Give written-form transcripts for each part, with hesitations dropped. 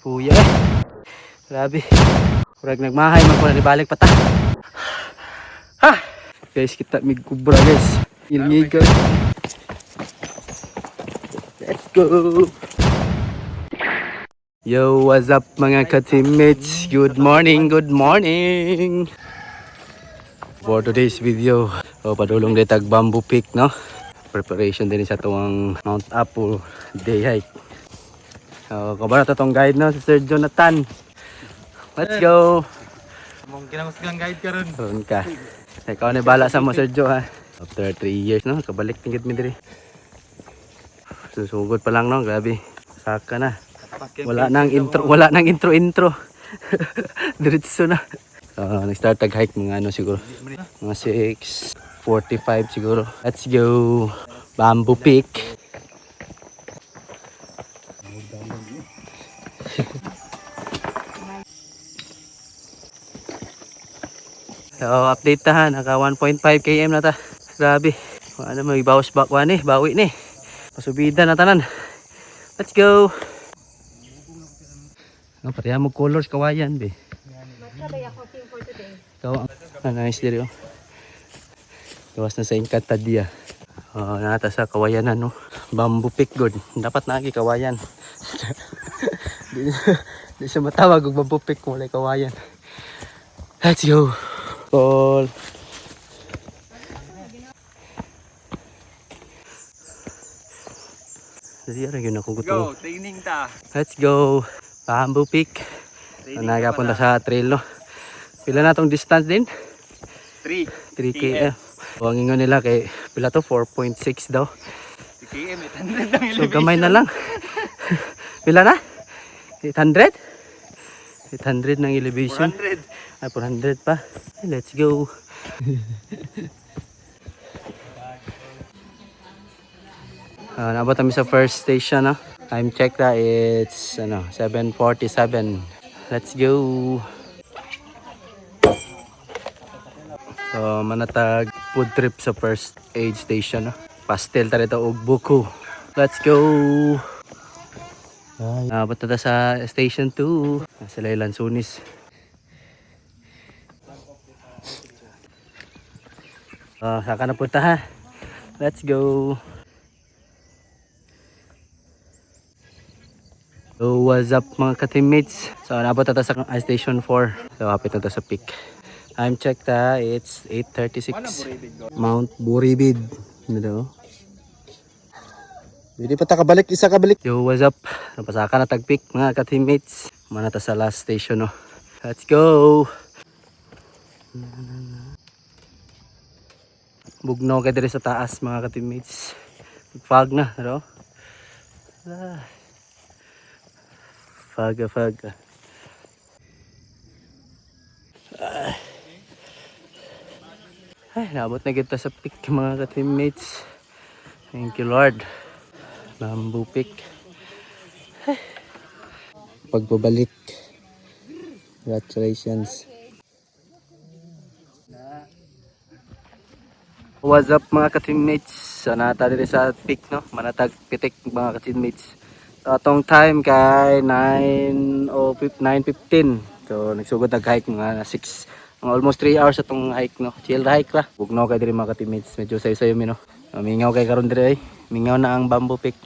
Puya eh. Grabe. Kurag nagmahay man ko na ibalik pa ta. Ha! Guys, kita mig kubra guys. Ingig guys. Let's go. Yo, what's up mga ka-teammates? Good morning, good morning. For today's video, padulong ditag Bamboo Peak, no? Preparation din sa tuwang Mount Apo day hike. Kabara to tong guide, no? Si Sir Jonathan. Let's go. Mong kinamusgang guide ka ron. Ron ka. Ikaw na bala sa mo, Sir Jo, ha? After 3 years, no? Kabalik tingid mi diri. Susugod pa lang, no? Grabe. Saka na. Wala nang intro. Diretso na. Nag-start tag-hike mga ano siguro. Mga 6:45 siguro. Let's go. Bamboo Peak. So, update ta ha. Naka 1.5 km na ta. Grabe. Ano may bawas bakwan eh. Bawi ni. Pasubida na tanan. Let's go. Pareha mo colors kawayan be. Nice diri oh. Gawas na sa Encantadia. Nata sa kawayanan no. Bamboo Peak good. Dapat nagi kawayan. Di siya matawag og Bamboo Peak kung wala kawayan. Let's go. Call. Go, tingning ta. Let's go. Bamboo Peak. Nagapunta sa trail no. Pila na tong distance din? 3 km. Ang ingon nila kay pila to 4.6 daw. 3 km 800 lang So gamay na lang. Pila na? 800? 800 ng elevation. 400. Ay 400 pa. Let's go. Nabot kami sa first station, no? Time check na, it's 7:47. Let's go. So, manatag food trip sa first aid station, no? Pastel ta rito og buko. Let's go. Nabot na sa station 2. Nasa Laylan Sunis. Saka na punta ha. Let's go. So what's up mga ka-teammates? So nabot na sa station 4. So hapit na sa peak. Time check ta, it's 8:36. Mount Boribid. Ano daw? Hindi pa ta kabalik, isa kabalik. Yo, what's up? Napasaka na tag peak mga ka-teammates. Manata sa last station no. Let's go. Bugno ka diri sa taas mga ka-teammates. Fog na, no? Fog. Ay, nabot na kita sa peak mga ka-teammates. Thank you Lord. Bamboo Peak. Pagbabalik. Congratulations. What's up mga ka-teammates? So nata diri sa peak no, manatag pitik mga ka-teammates. So atong time kay 9:15. So nagsugod nag-hike mga 6 almost 3 hours atong hike no. Chill hike ra. Bugno kay diri mga ka-teammates. Medyo sayo-sayo mi no. Mingaw kay karon diri ay. Mingaw na ang Bamboo Peak.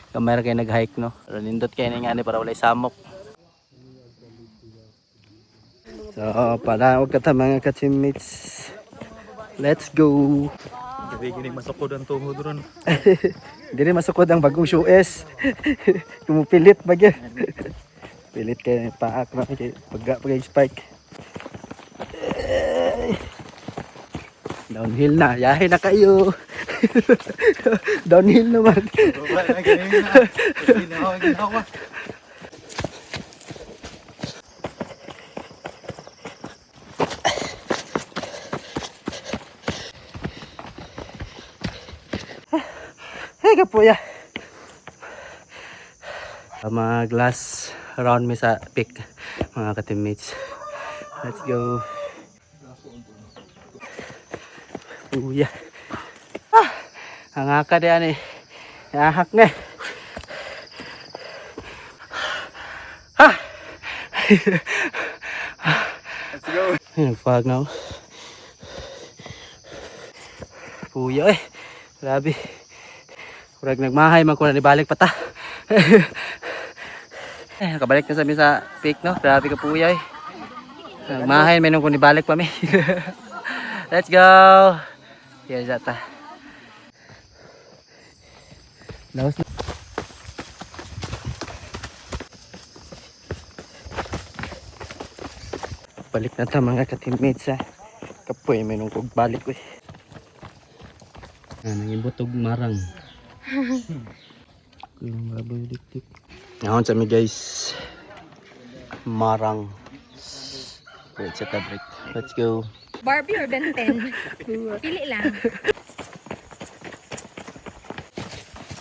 Kamera kay nag-hike no. Pero nindot kay ni ngani para walay samok. So para og kata mga ka-teammates. Let's go. Gabi gining masukod ang tungod ron. Dili masukod ang bagong shoes. Kumupilit bagya. Pilit kay paak na kay pagga pag spike. Downhill na, yahe na kayo. Downhill naman. Wala na ganing na. Ginawa. Hey kapuya. Mag last round mi sa peak mga ka-teammates. Let's go. Uya. Hangaka diyan eh. Yahak na. Let's go. Ay, nagpag na ako. Puya eh. Grabe. Kurag nagmahay man ko na nibalik pa ta. Nakabalik na sa peak no. Grabe ka puya eh. Nagmahay menon ko nibalik pa mi. Let's go. Here's ata. Laos na. Balik na ta mga ka-teammates ha. Kapoy menon kog balik eh. Nangibutog marang. Kulong baboy dik-dik. Ngayon sa mi guys. Marang. Wait sa tabrik. Let's go. Barbie or Ben 10? Pili lang.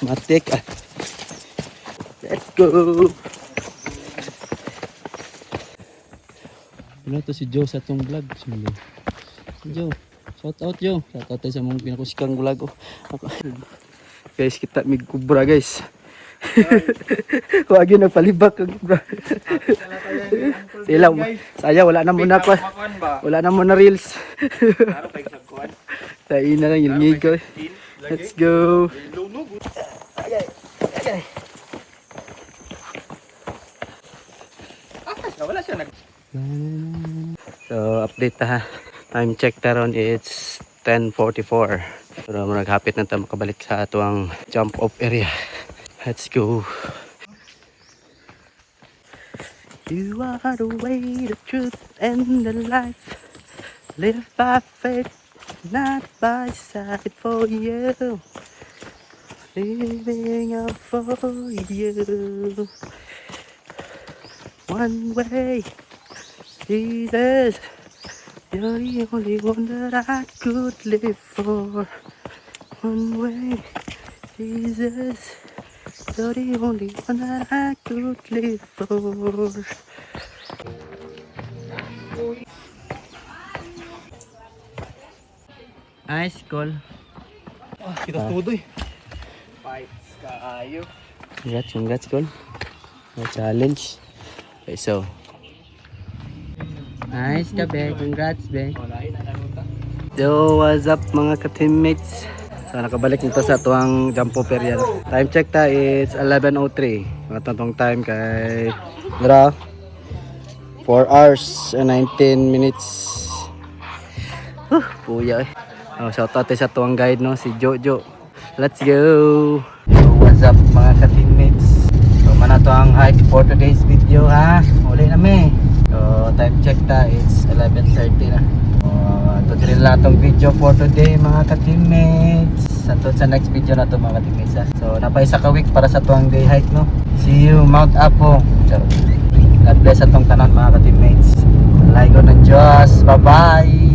Matik ah. Let's go. Ano to si Joe sa tong vlog? Si Joe. Shout out Joe. Shout out tayo sa mga pinakusikang vlog. Oh. Guys, kita mig kubra guys. Huwag yun nagpalibak ang kubra. Sila, saya wala na muna pa. Wala na muna reels. Tayo na lang yung ko. Let's go. Okay. Okay. Wala siya So, update ha. Time check taron it's 10:44. So, naghapit na tayo makabalik sa atuang jump off area. Let's go. You are the way, the truth, and the life. Live by faith, not by sight for you. Living out for you. One way, Jesus. You're the only one that I could live for. One way, Jesus. You're the only one that I could live for. Ice call. Kita todo eh. Fights kaayo. Congrats call. Challenge. Okay, so. Nice ka, be. Congrats, be. Yo, what's up mga ka-teammates? So, nakabalik nito sa tuwang jump off area. Time check ta, it's 11:03. Matantong time kay Dra. 4 hours and 19 minutes. Puya eh. Oh, shout out sa tuwang guide no, si Jojo. Let's go! So, what's up mga ka-teammates? So, mana to ang hike for today's video ha. Uli na mi. So, time check ta, it's 11:30 na. Ito din lang itong video for today mga ka-teammates. Sa next video na ito mga ka-teammates ha. So, napaisa ka week para sa tuwang day hike no. See you Mount Apo. God bless atong tanan mga ka-teammates. Laigo ng Diyos. Bye-bye!